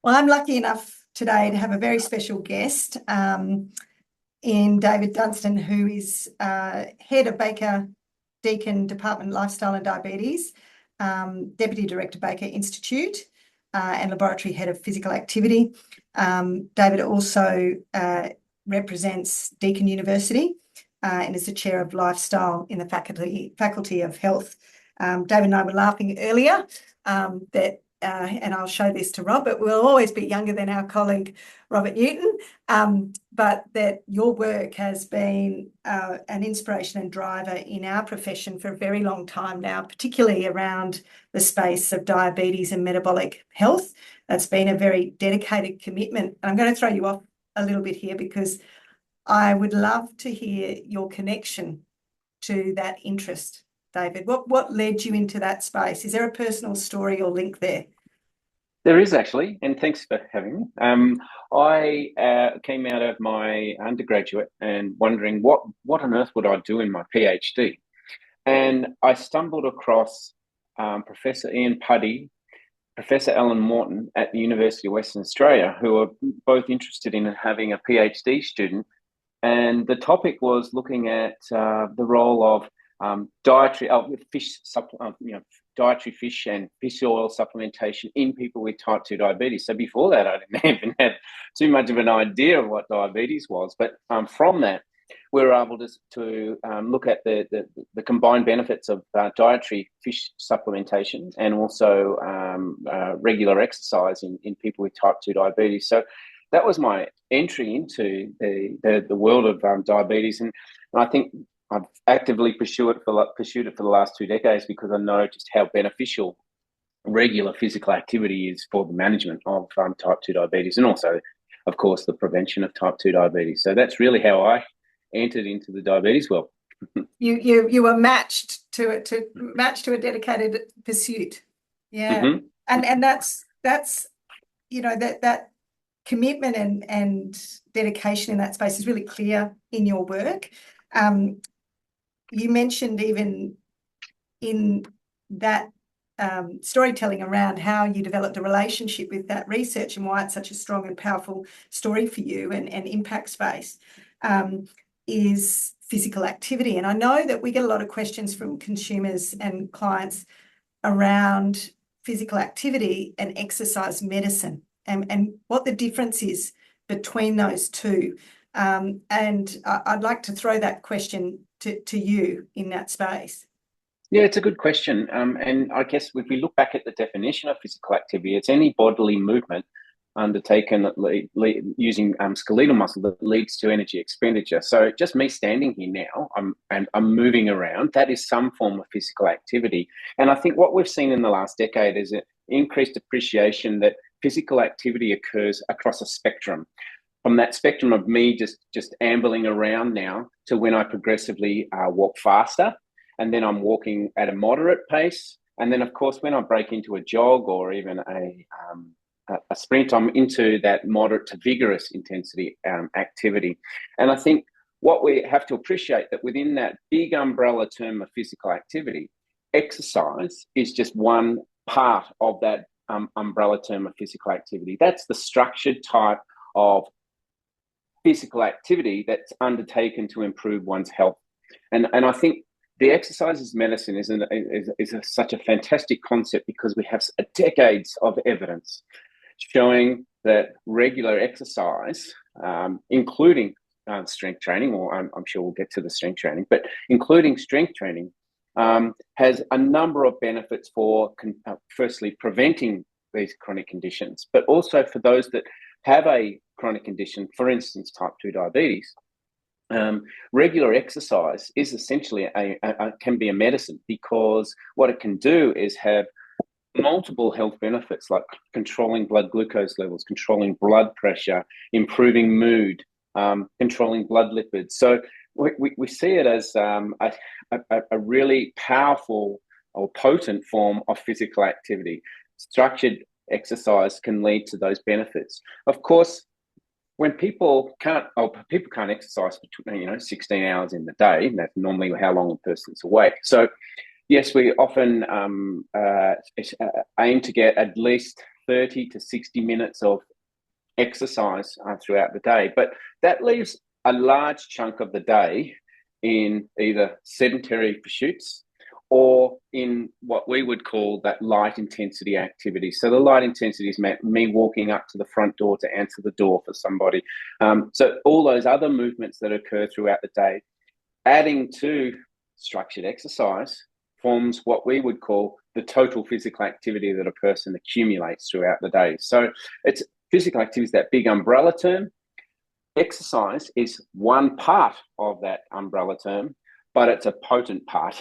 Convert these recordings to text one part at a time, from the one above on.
Well, I'm lucky enough today to have a very special guest in David Dunstan, who is head of Baker Deakin Department Lifestyle and Diabetes, Deputy Director Baker Institute, and Laboratory Head of Physical Activity. David also represents Deakin University and is the Chair of Lifestyle in the Faculty of Health. David and I were laughing earlier that and I'll show this to Rob, but we'll always be younger than our colleague Robert Newton, but that your work has been an inspiration and driver in our profession for a very long time now, particularly around the space of diabetes and metabolic health. That's been a very dedicated commitment. I'm going to throw you off a little bit here because I would love to hear your connection to that interest. David, what led you into that space? Is there a personal story or link there? There is actually, and thanks for having me. I came out of my undergraduate and wondering what on earth would I do in my PhD, and I stumbled across Professor Ian Puddy, Professor Alan Morton at the University of Western Australia, who are both interested in having a PhD student, and the topic was looking at the role of dietary dietary fish and fish oil supplementation in people with type 2 diabetes. So before that, I didn't even have too much of an idea of what diabetes was. But from that, we were able to look at the combined benefits of dietary fish supplementation and also regular exercise in people with type 2 diabetes. So that was my entry into the world of diabetes. And I think I've actively pursued it for the last 2 decades because I know just how beneficial regular physical activity is for the management of type 2 diabetes and also, of course, the prevention of type 2 diabetes. So that's really how I entered into the diabetes world. You were matched to a dedicated pursuit. Yeah. Mm-hmm. And that's that commitment and dedication in that space is really clear in your work. You mentioned even in that storytelling around how you developed a relationship with that research and why it's such a strong and powerful story for you and impact space is physical activity. And I know that we get a lot of questions from consumers and clients around physical activity and exercise medicine and what the difference is between those two. And I'd like to throw that question to you in that space. Yeah, it's a good question. And I guess if we look back at the definition of physical activity, it's any bodily movement undertaken using skeletal muscle that leads to energy expenditure. So just me standing here now, I'm moving around. That is some form of physical activity. And I think what we've seen in the last decade is an increased appreciation that physical activity occurs across a spectrum. From that spectrum of me just ambling around now to when I progressively walk faster, and then I'm walking at a moderate pace, and then of course when I break into a jog or even a sprint, I'm into that moderate to vigorous intensity activity. And I think what we have to appreciate that within that big umbrella term of physical activity, exercise is just one part of that umbrella term of physical activity. That's the structured type of physical activity that's undertaken to improve one's health. And I think the exercise as medicine is such a fantastic concept because we have decades of evidence showing that regular exercise, including strength training, or I'm sure we'll get to the strength training, but including strength training, has a number of benefits for firstly preventing these chronic conditions, but also for those that have a chronic condition, for instance, type 2 diabetes. Regular exercise is essentially can be a medicine because what it can do is have multiple health benefits like controlling blood glucose levels, controlling blood pressure, improving mood, controlling blood lipids. So we see it as a really powerful or potent form of physical activity. Structured exercise can lead to those benefits. Of course, when people can't exercise for 16 hours in the day, and that's normally how long a person's awake. So yes, we often aim to get at least 30 to 60 minutes of exercise throughout the day. But that leaves a large chunk of the day in either sedentary pursuits or in what we would call that light intensity activity. So the light intensity is me walking up to the front door to answer the door for somebody. So all those other movements that occur throughout the day, adding to structured exercise, forms what we would call the total physical activity that a person accumulates throughout the day. So it's physical activity is that big umbrella term. Exercise is one part of that umbrella term, but it's a potent part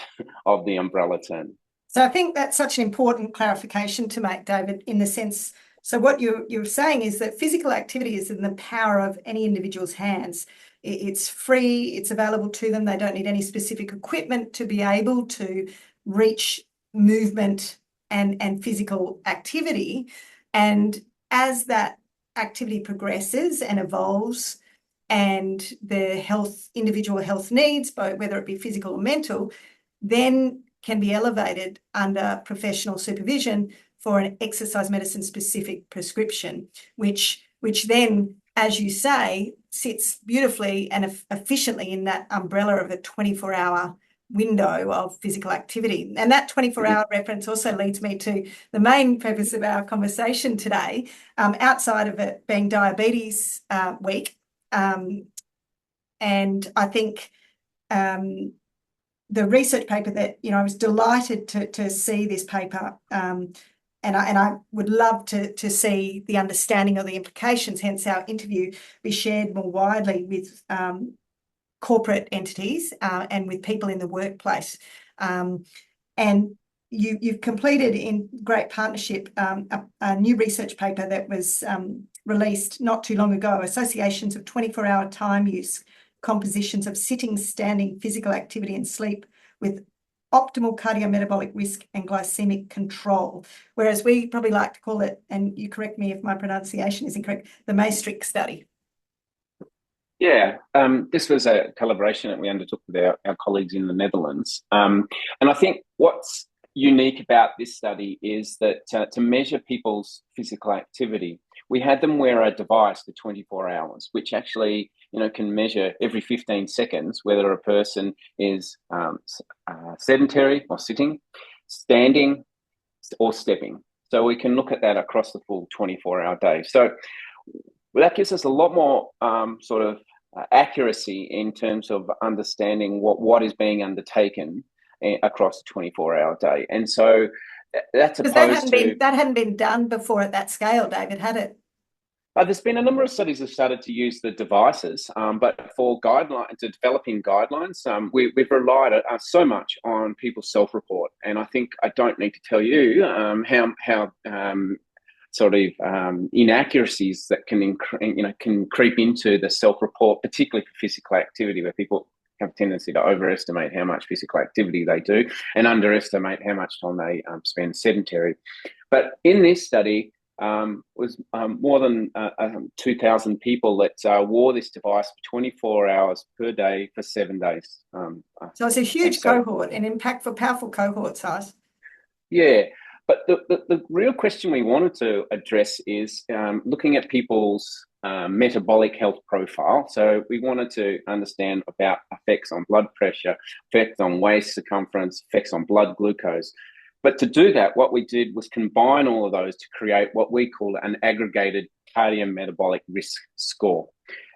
of the umbrella term. So I think that's such an important clarification to make, David, in the sense, so what you're saying is that physical activity is in the power of any individual's hands. It's free, it's available to them. They don't need any specific equipment to be able to reach movement and physical activity. And as that activity progresses and evolves, and the individual health needs, both whether it be physical or mental, then can be elevated under professional supervision for an exercise medicine specific prescription, which then, as you say, sits beautifully and efficiently in that umbrella of a 24-hour window of physical activity. And that 24-hour reference also leads me to the main purpose of our conversation today, outside of it being Diabetes Week. And I think the research paper that, I was delighted to see this paper, and I would love to see the understanding of the implications, hence our interview, be shared more widely with corporate entities and with people in the workplace. And you've completed in great partnership a new research paper that was released not too long ago, Associations of 24-Hour Time Use Compositions of Sitting, Standing, Physical Activity and Sleep with Optimal Cardiometabolic Risk and Glycemic Control, whereas we probably like to call it, and you correct me if my pronunciation is incorrect, the Maastricht study. Yeah, this was a collaboration that we undertook with our colleagues in the Netherlands. And I think what's unique about this study is that to measure people's physical activity, we had them wear a device for 24 hours, which actually, can measure every 15 seconds whether a person is sedentary or sitting, standing or stepping. So we can look at that across the full 24-hour day. So that gives us a lot more accuracy in terms of understanding what is being undertaken across a 24-hour day. And so that's opposed to... That hadn't been done before at that scale, David, had it? There's been a number of studies that have started to use the devices, but for developing guidelines, we've relied so much on people's self-report. And I think I don't need to tell you how inaccuracies that can creep into the self-report, particularly for physical activity, where people have a tendency to overestimate how much physical activity they do and underestimate how much time they spend sedentary. But in this study, was more than 2,000 people that wore this device for 24 hours per day for 7 days. So it's a huge cohort, an impactful, powerful cohort size. Yeah, but the real question we wanted to address is looking at people's metabolic health profile. So we wanted to understand about effects on blood pressure, effects on waist circumference, effects on blood glucose. But to do that, what we did was combine all of those to create what we call an aggregated cardiometabolic risk score.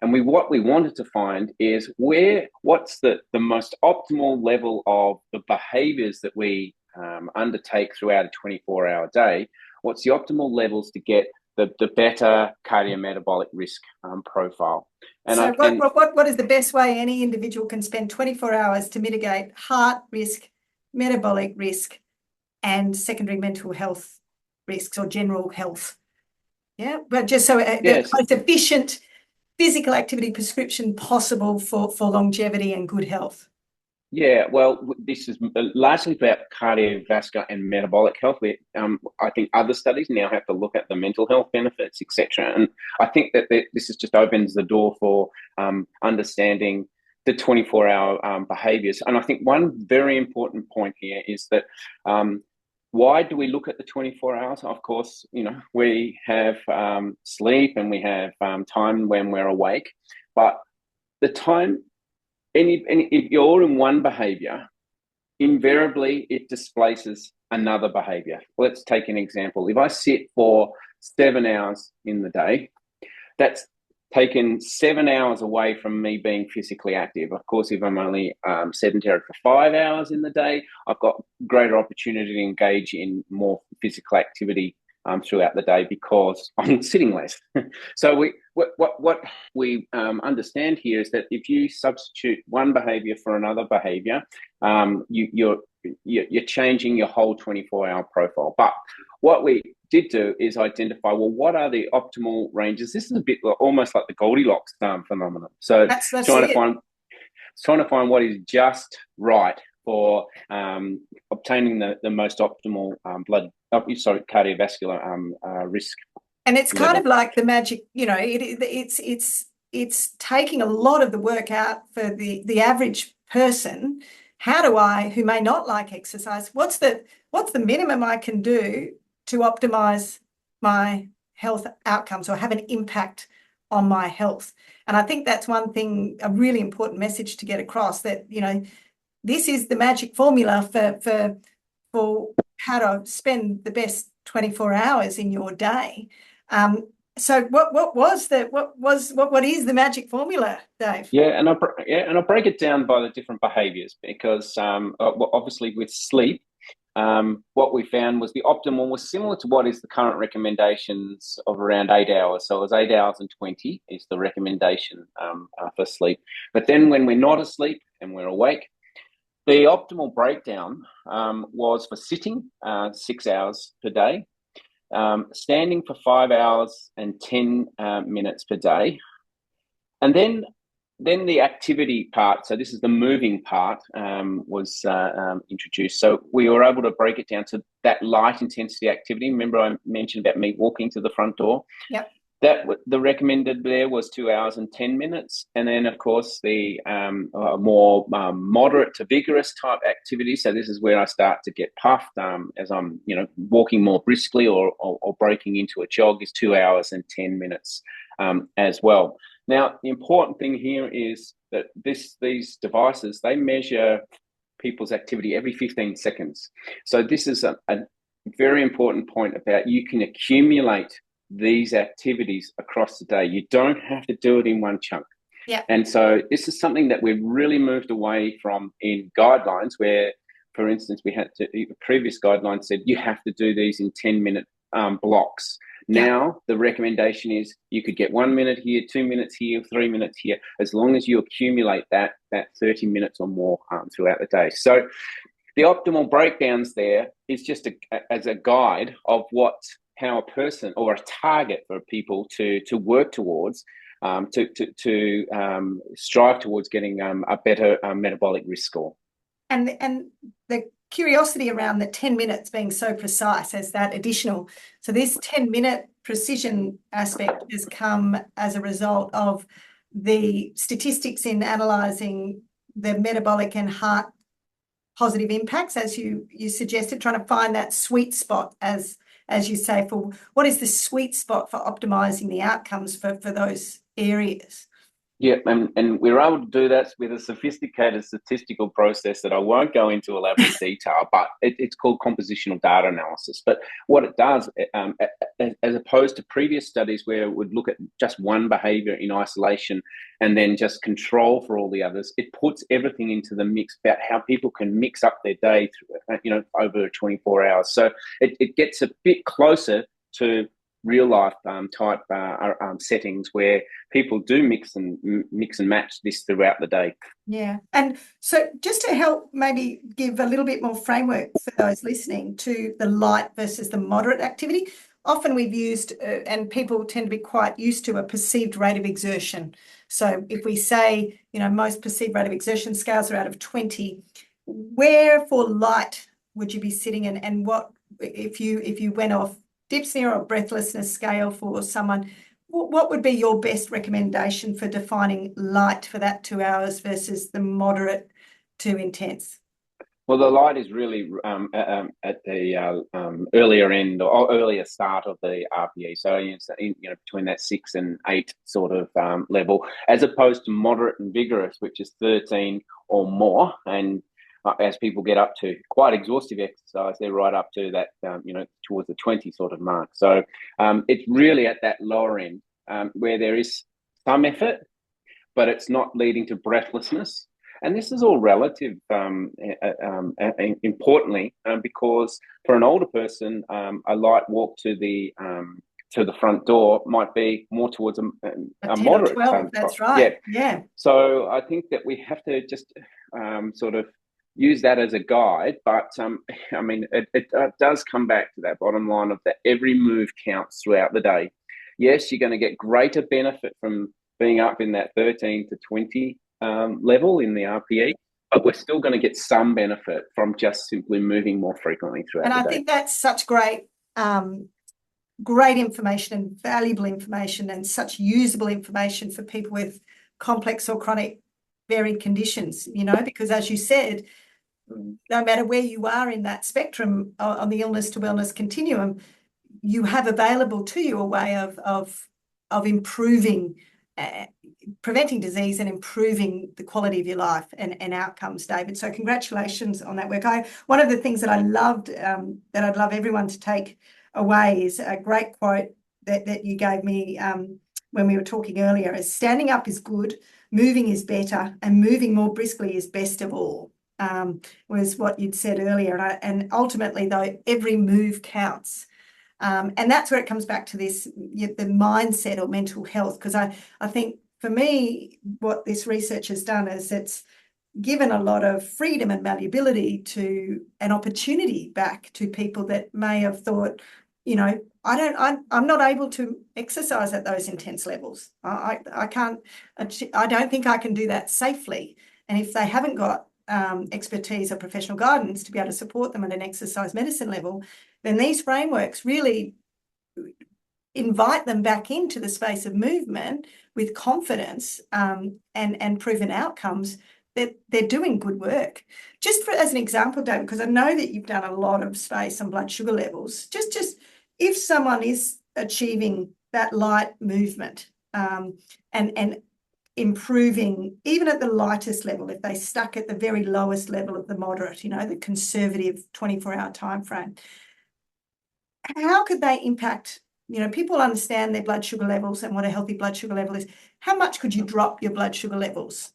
And what we wanted to find is what's the most optimal level of the behaviours that we undertake throughout a 24-hour day. What's the optimal levels to get the better cardiometabolic risk profile? And so what is the best way any individual can spend 24 hours to mitigate heart risk, metabolic risk, and secondary mental health risks or general health? Yeah, but just so the most efficient physical activity prescription possible for longevity and good health. Yeah, well, this is largely about cardiovascular and metabolic health. I think other studies now have to look at the mental health benefits, etc. And I think that this just opens the door for understanding the 24-hour behaviours. And I think one very important point here is that why do we look at the 24 hours? Of course, we have sleep and we have time when we're awake, but the time, if you're in one behavior, invariably it displaces another behavior. Let's take an example. If I sit for 7 hours in the day, that's taken 7 hours away from me being physically active. Of course, if I'm only sedentary for 5 hours in the day, I've got greater opportunity to engage in more physical activity throughout the day because I'm sitting less. So what we understand here is that if you substitute one behaviour for another behaviour, you're changing your whole 24-hour profile. But what we did do is identify, well, what are the optimal ranges? This is a bit almost like the Goldilocks phenomenon. So that's trying to find what is just right for obtaining the most optimal cardiovascular risk. And it's kind of like the magic, it's taking a lot of the work out for the average person. How do I, who may not like exercise, what's the minimum I can do to optimize my health outcomes or have an impact on my health? And I think that's one thing, a really important message to get across, that, this is the magic formula for how to spend the best 24 hours in your day. So what is the magic formula, Dave? Yeah, and I'll break it down by the different behaviours because obviously with sleep, what we found was the optimal was similar to what is the current recommendations of around 8 hours. So it was 8 hours and 20 is the recommendation for sleep. But then when we're not asleep and we're awake, the optimal breakdown was for sitting 6 hours per day, standing for 5 hours and 10 minutes per day, and then the activity part, so this is the moving part, was introduced. So we were able to break it down to that light intensity activity. Remember I mentioned about me walking to the front door? Yep. The recommended there was 2 hours and 10 minutes. And then, of course, the more moderate to vigorous type activity. So this is where I start to get puffed as I'm, walking more briskly or breaking into a jog, is 2 hours and 10 minutes as well. Now, the important thing here is that these devices, they measure people's activity every 15 seconds. So this is a very important point about you can accumulate these activities across the day. You don't have to do it in one chunk. Yeah. And so this is something that we've really moved away from in guidelines where, for instance, the previous guidelines said you have to do these in 10-minute blocks. Now, the recommendation is you could get 1 minute here, 2 minutes here, 3 minutes here, as long as you accumulate that 30 minutes or more throughout the day. So the optimal breakdowns there is just as a guide of how a person or a target for people to work towards, to strive towards getting a better metabolic risk score. And the curiosity around the 10 minutes being so precise as that additional. So this 10-minute precision aspect has come as a result of the statistics in analysing the metabolic and heart positive impacts, as you suggested, trying to find that sweet spot, as you say, for what is the sweet spot for optimising the outcomes for those areas. Yeah, and we're able to do that with a sophisticated statistical process that I won't go into elaborate detail, but it's called compositional data analysis. But what it does, as opposed to previous studies where it would look at just one behaviour in isolation and then just control for all the others, it puts everything into the mix about how people can mix up their day, over 24 hours. So it gets a bit closer to real life type settings where people do mix and match this throughout the day. Yeah. And so just to help maybe give a little bit more framework for those listening to the light versus the moderate activity, often we've used, and people tend to be quite used to, a perceived rate of exertion. So if we say, most perceived rate of exertion scales are out of 20, where for light would you be sitting in, and what if you went off dyspnea or breathlessness scale for someone, what would be your best recommendation for defining light for that 2 hours versus the moderate to intense? Well, the light is really at the earlier end or earlier start of the RPE. So, between that 6 and 8 sort of level, as opposed to moderate and vigorous, which is 13 or more. And as people get up to quite exhaustive exercise, they're right up to that, towards the 20 sort of mark. So it's really at that lower end where there is some effort, but it's not leading to breathlessness. And this is all relative, importantly, because for an older person, a light walk to the front door might be more towards a 10 moderate or 12, that's right. Yeah. So I think that we have to just sort of use that as a guide. But it does come back to that bottom line of that every move counts throughout the day. Yes, you're going to get greater benefit from being up in that 13 to 20 level in the RPE, but we're still going to get some benefit from just simply moving more frequently throughout the day. And I think that's such great information and valuable information and such usable information for people with complex or chronic varied conditions, because as you said, no matter where you are in that spectrum on the illness to wellness continuum, you have available to you a way of improving, preventing disease and improving the quality of your life and outcomes, David. So congratulations on that work. One of the things that I loved, that I'd love everyone to take away is a great quote that you gave me when we were talking earlier, is standing up is good, moving is better, and moving more briskly is best of all. Was what you'd said earlier. And ultimately, though, every move counts. And that's where it comes back to this, the mindset or mental health, because I think for me, what this research has done is it's given a lot of freedom and malleability to an opportunity back to people that may have thought, I'm not able to exercise at those intense levels. I don't think I can do that safely. And if they haven't got expertise or professional guidance to be able to support them at an exercise medicine level, then these frameworks really invite them back into the space of movement with confidence and proven outcomes that they're doing good work. Just as an example, David, because I know that you've done a lot of space on blood sugar levels, just if someone is achieving that light movement and improving even at the lightest level, if they stuck at the very lowest level of the moderate, the conservative 24-hour time frame, how could they impact? People understand their blood sugar levels and what a healthy blood sugar level is. How much could you drop your blood sugar levels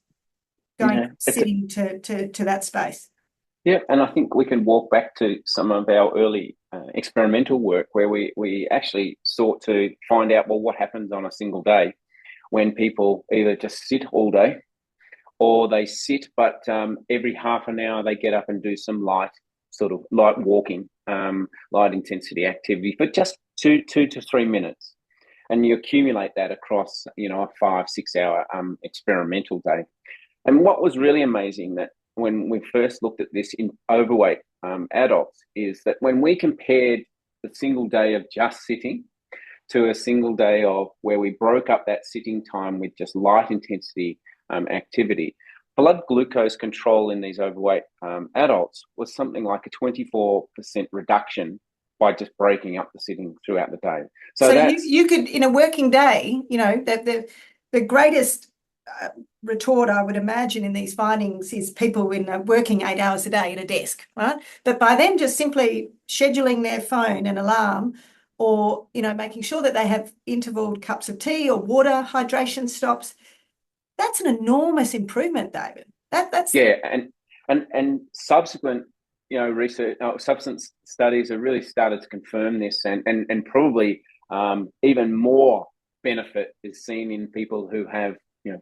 sitting to that space? Yeah, and I think we can walk back to some of our early experimental work where we actually sought to find out, well, what happens on a single day when people either just sit all day or they sit, but every half an hour they get up and do some light walking, light intensity activity for just 2 to 3 minutes. And you accumulate that across, a 5-6 hour experimental day. And what was really amazing that when we first looked at this in overweight adults is that when we compared the single day of just sitting to a single day of where we broke up that sitting time with just light intensity activity, blood glucose control in these overweight adults was something like a 24% reduction by just breaking up the sitting throughout the day. So you could, in a working day, the greatest retort I would imagine in these findings is people working 8 hours a day at a desk, right? But by them just simply scheduling their phone and alarm, or making sure that they have intervalled cups of tea or water, hydration stops, that's an enormous improvement, David. That's and subsequent research, substance studies have really started to confirm this, and probably even more benefit is seen in people who have,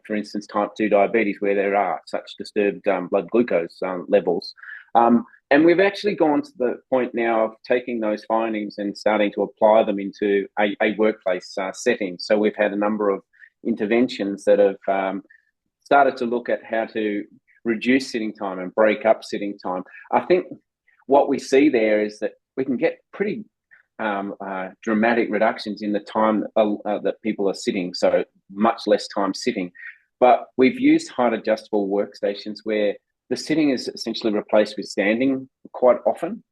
for instance, type 2 diabetes, where there are such disturbed blood glucose levels. And we've actually gone to the point now of taking those findings and starting to apply them into a workplace setting. So we've had a number of interventions that have started to look at how to reduce sitting time and break up sitting time. I think what we see there is that we can get pretty dramatic reductions in the time that people are sitting, so much less time sitting. But we've used height adjustable workstations where the sitting is essentially replaced with standing quite often.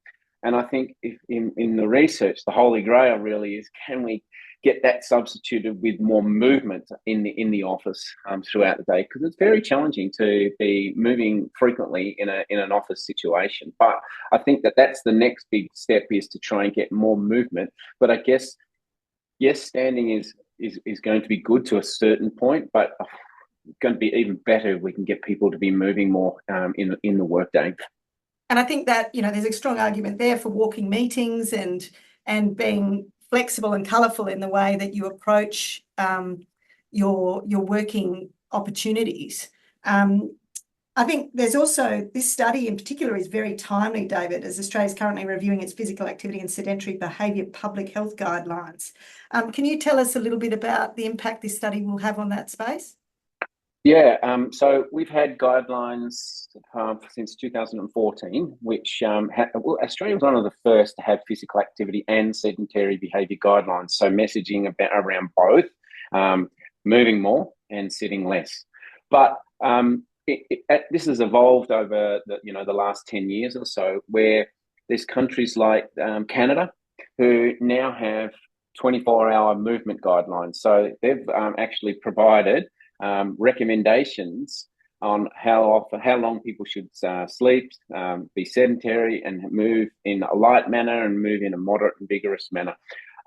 And I think if in the research, the holy grail really is, can we get that substituted with more movement in the office throughout the day? Because it's very challenging to be moving frequently in an office situation. But I think that's the next big step, is to try and get more movement. But I guess, yes, standing is going to be good to a certain point, but it's going to be even better if we can get people to be moving more in the workday. And I think that, there's a strong argument there for walking meetings and being flexible and colourful in the way that you approach your working opportunities. I think there's also, this study in particular is very timely, David, as Australia is currently reviewing its physical activity and sedentary behaviour public health guidelines. Can you tell us a little bit about the impact this study will have on that space? Yeah, so we've had guidelines since 2014, which Australia was one of the first to have physical activity and sedentary behaviour guidelines. So messaging around both, moving more and sitting less. But this has evolved over the last 10 years or so, where there's countries like Canada who now have 24-hour movement guidelines. So they've actually provided recommendations on how long people should sleep, be sedentary, and move in a light manner and move in a moderate and vigorous manner.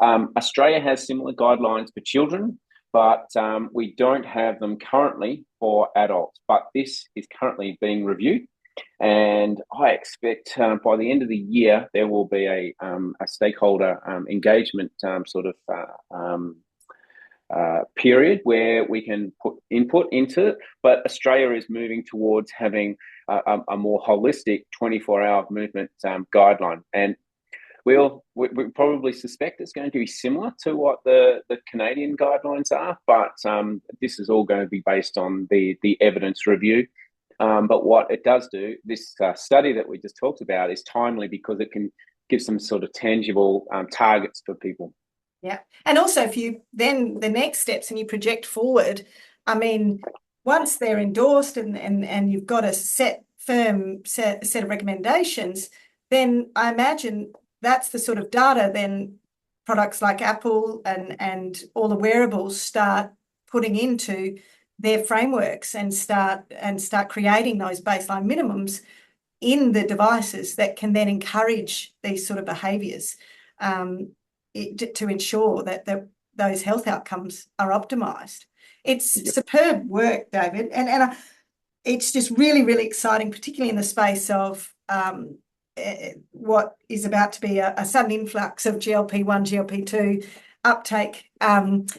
Australia has similar guidelines for children, but we don't have them currently for adults. But this is currently being reviewed, and I expect by the end of the year there will be a stakeholder engagement period where we can put input into it. But Australia is moving towards having a more holistic 24-hour movement guideline, and we probably suspect it's going to be similar to what the Canadian guidelines are, but this is all going to be based on the evidence review. But what it does do, this study that we just talked about, is timely because it can give some sort of tangible targets for people. Yeah. And also, if you then the next steps and you project forward, I mean, once they're endorsed and you've got a firm set of recommendations, then I imagine that's the sort of data then products like Apple and all the wearables start putting into their frameworks and start creating those baseline minimums in the devices that can then encourage these sort of behaviours. To ensure that those health outcomes are optimised. It's superb work, David, and it's just really, really exciting, particularly in the space of what is about to be a sudden influx of GLP-1, GLP-2 uptake, and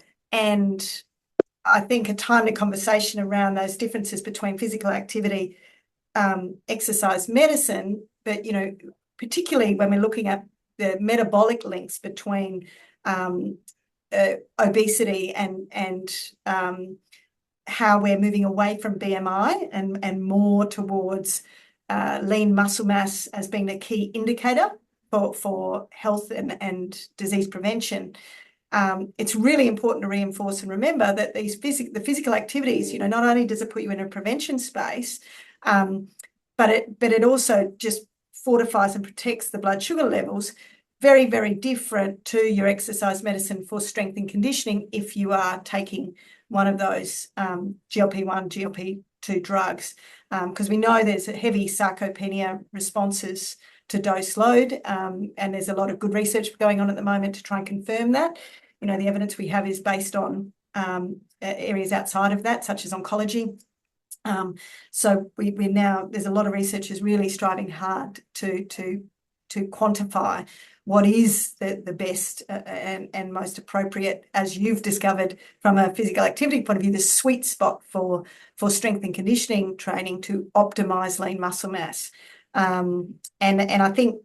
I think a timely conversation around those differences between physical activity, exercise medicine, but, particularly when we're looking at the metabolic links between obesity and how we're moving away from BMI and more towards lean muscle mass as being the key indicator for health and disease prevention. It's really important to reinforce and remember that the physical activities, not only does it put you in a prevention space, but it also just fortifies and protects the blood sugar levels. Very, very different to your exercise medicine for strength and conditioning if you are taking one of those GLP-1, GLP-2 drugs, because we know there's a heavy sarcopenia responses to dose load, and there's a lot of good research going on at the moment to try and confirm that. The evidence we have is based on areas outside of that, such as oncology. So we're now, there's a lot of researchers really striving hard to quantify what is the best and most appropriate, as you've discovered from a physical activity point of view, the sweet spot for strength and conditioning training to optimize lean muscle mass. And I think,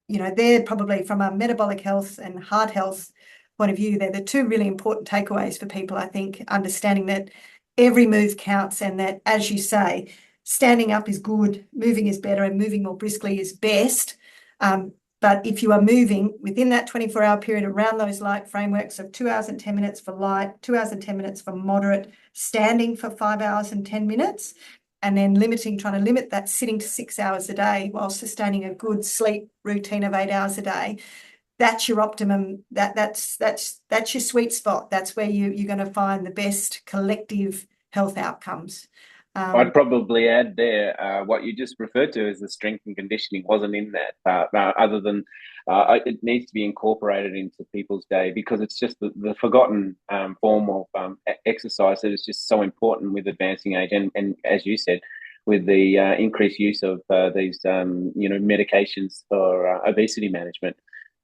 they're probably, from a metabolic health and heart health point of view, they're the two really important takeaways for people, I think, understanding that every move counts and that, as you say, standing up is good, moving is better, and moving more briskly is best. But if you are moving within that 24-hour period around those light frameworks of 2 hours and 10 minutes for light, 2 hours and 10 minutes for moderate, standing for 5 hours and 10 minutes, and then trying to limit that sitting to 6 hours a day while sustaining a good sleep routine of 8 hours a day, that's your optimum. That's your sweet spot. That's where you're going to find the best collective health outcomes. I'd probably add there what you just referred to as the strength and conditioning wasn't in that, other than it needs to be incorporated into people's day, because it's just the forgotten form of exercise that is just so important with advancing age, and as you said, with the increased use of these medications for obesity management.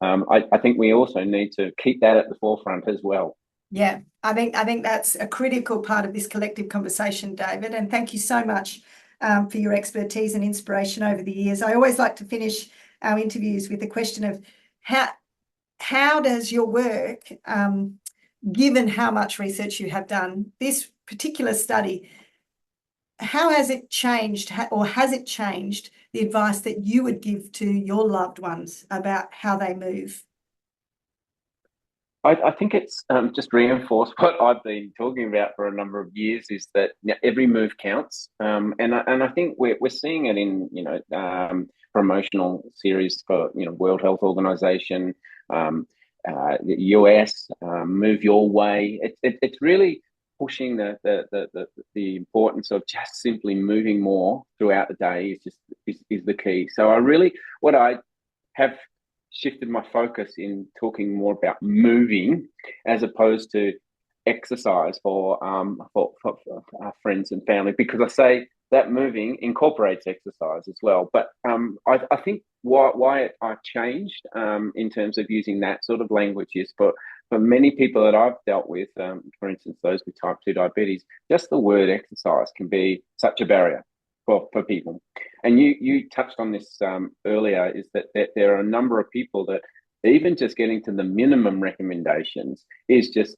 I think we also need to keep that at the forefront as well. Yeah, I think that's a critical part of this collective conversation, David. And thank you so much for your expertise and inspiration over the years. I always like to finish our interviews with the question of how does your work, given how much research you have done, this particular study, how has it changed, or has it changed the advice that you would give to your loved ones about how they move? I think it's just reinforced what I've been talking about for a number of years, is that every move counts, and I think we're seeing it in promotional series for World Health Organization, the US, Move Your Way. It's really pushing the importance of just simply moving more throughout the day is the key. So what I have shifted my focus in talking more about moving as opposed to exercise for our friends and family, because I say that moving incorporates exercise as well. But I think why I've changed in terms of using that sort of language is for many people that I've dealt with, for instance, those with type 2 diabetes, just the word exercise can be such a barrier for people. And you touched on this earlier, is that there are a number of people that even just getting to the minimum recommendations is just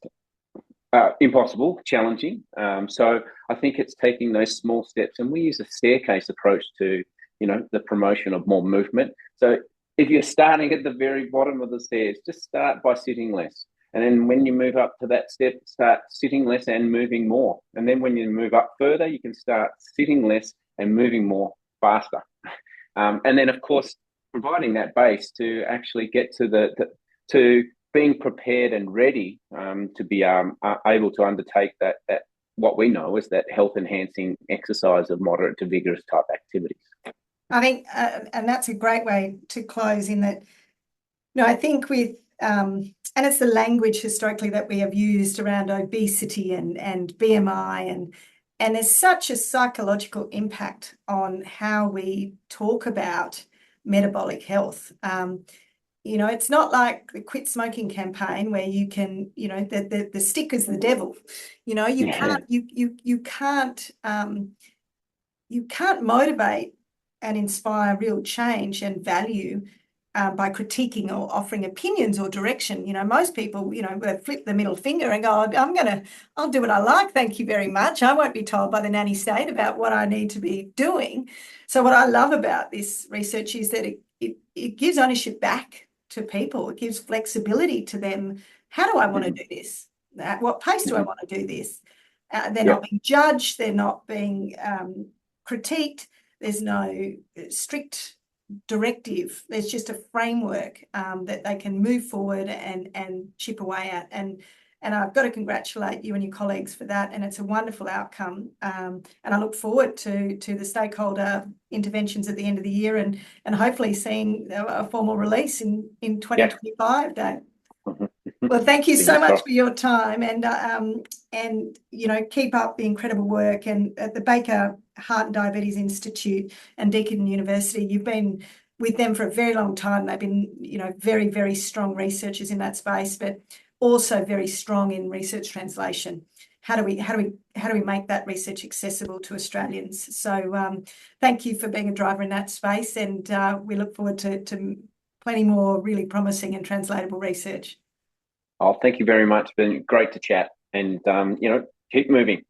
impossible, challenging. So I think it's taking those small steps, and we use a staircase approach to the promotion of more movement. So if you're starting at the very bottom of the stairs, just start by sitting less. And then when you move up to that step, start sitting less and moving more. And then when you move up further, you can start sitting less and moving more faster. And then, of course, providing that base to actually get to being prepared and ready to be able to undertake that what we know is that health enhancing exercise of moderate to vigorous type activities. I think, and that's a great way to close, in that, I think with, and it's the language historically that we have used around obesity and BMI, and there's such a psychological impact on how we talk about metabolic health. It's not like the quit smoking campaign where you can, the stick is the devil. You can't motivate and inspire real change and value by critiquing or offering opinions or direction. Most people, flip the middle finger and go, I'll do what I like. Thank you very much. I won't be told by the nanny state about what I need to be doing. So what I love about this research is that it gives ownership back to people. It gives flexibility to them. How do I want to do this? At what pace do I want to do this? They're not being judged. They're not being critiqued. There's no strict directive. There's just a framework that they can move forward and chip away at. And I've got to congratulate you and your colleagues for that. And it's a wonderful outcome. And I look forward to the stakeholder interventions at the end of the year and hopefully seeing a formal release in 2025, Dave. Well, thank you so much for your time, and keep up the incredible work. And at the Baker Heart and Diabetes Institute and Deakin University, you've been with them for a very long time. They've been, very, very strong researchers in that space, but also very strong in research translation. How do we make that research accessible to Australians? So thank you for being a driver in that space, and we look forward to plenty more really promising and translatable research. Oh, thank you very much. It's been great to chat, and keep moving.